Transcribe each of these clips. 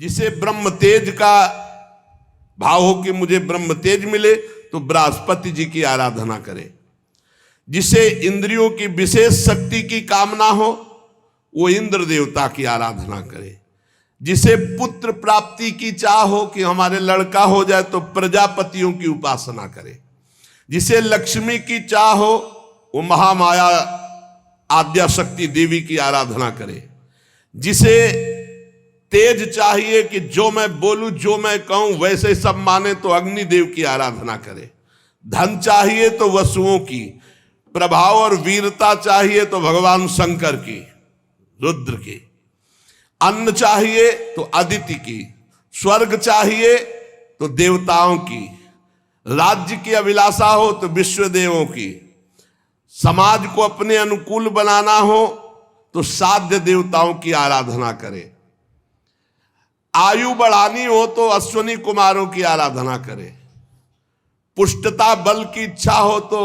जिसे ब्रह्म तेज का भाव हो कि मुझे ब्रह्म तेज मिले तो बृहस्पति जी की आराधना करे। जिसे इंद्रियों की विशेष शक्ति की कामना हो वो इंद्र देवता की आराधना करे। जिसे पुत्र प्राप्ति की चाह हो कि हमारे लड़का हो जाए तो प्रजापतियों की उपासना करे। जिसे लक्ष्मी की चाह हो वो महामाया आद्या शक्ति देवी की आराधना करे। जिसे तेज चाहिए कि जो मैं बोलूं जो मैं कहूं वैसे सब माने तो अग्निदेव की आराधना करे। धन चाहिए तो वसुओं की, प्रभाव और वीरता चाहिए तो भगवान शंकर की, रुद्र की। अन्न चाहिए तो अदिति की, स्वर्ग चाहिए तो देवताओं की, राज्य की अभिलाषा हो तो विश्वदेवों की, समाज को अपने अनुकूल बनाना हो तो साध्य देवताओं की आराधना करे। आयु बढ़ानी हो तो अश्वनी कुमारों की आराधना करे। पुष्टता बल की इच्छा हो तो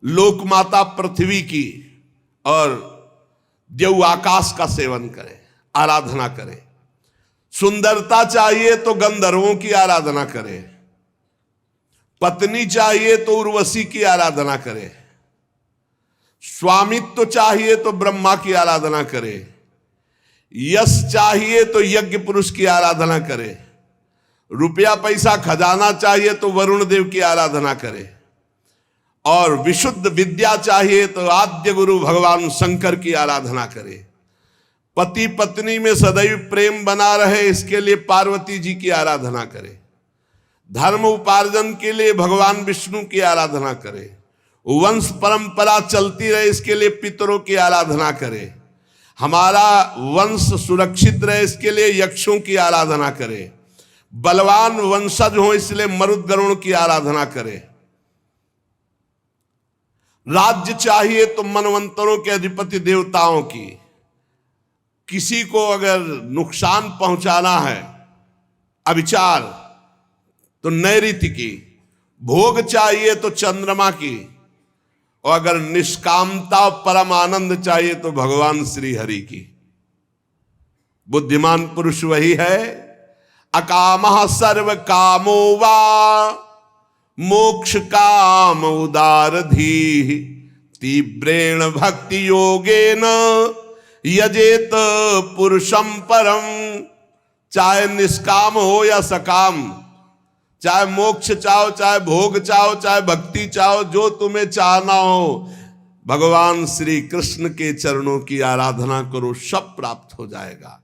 लोकमाता पृथ्वी की और देव आकाश का सेवन करे, आराधना करे। सुंदरता चाहिए तो गंधर्वों की आराधना करे। पत्नी चाहिए तो उर्वशी की आराधना करे। स्वामित्व चाहिए तो ब्रह्मा की आराधना करे। यश चाहिए तो यज्ञ पुरुष की आराधना करे। रुपया पैसा खजाना चाहिए तो वरुण देव की आराधना करे। और विशुद्ध विद्या चाहिए तो आद्य गुरु भगवान शंकर की आराधना करे। पति पत्नी में सदैव प्रेम बना रहे इसके लिए पार्वती जी की आराधना करे। धर्म उपार्जन के लिए भगवान विष्णु की आराधना करे। वंश परंपरा चलती रहे इसके लिए पितरों की आराधना करे। हमारा वंश सुरक्षित रहे इसके लिए यक्षों की आराधना करे। बलवान वंशज हो इसलिए मरुदगरुण की आराधना करे। राज्य चाहिए तो मनवंतरों के अधिपति देवताओं की। किसी को अगर नुकसान पहुंचाना है अविचार तो नैऋत्य की। भोग चाहिए तो चंद्रमा की। और अगर निष्कामता परम आनंद चाहिए तो भगवान श्री हरि की। बुद्धिमान पुरुष वही है। अकामः सर्व कामो वा मोक्ष काम उदारधीः तीव्रेण भक्ति योगेन यजेत पुरुषम परम। चाहे निष्काम हो या सकाम, चाहे मोक्ष चाहो, चाहे भोग चाहो, चाहे भक्ति चाहो, जो तुम्हें चाहना हो भगवान श्री कृष्ण के चरणों की आराधना करो, सब प्राप्त हो जाएगा।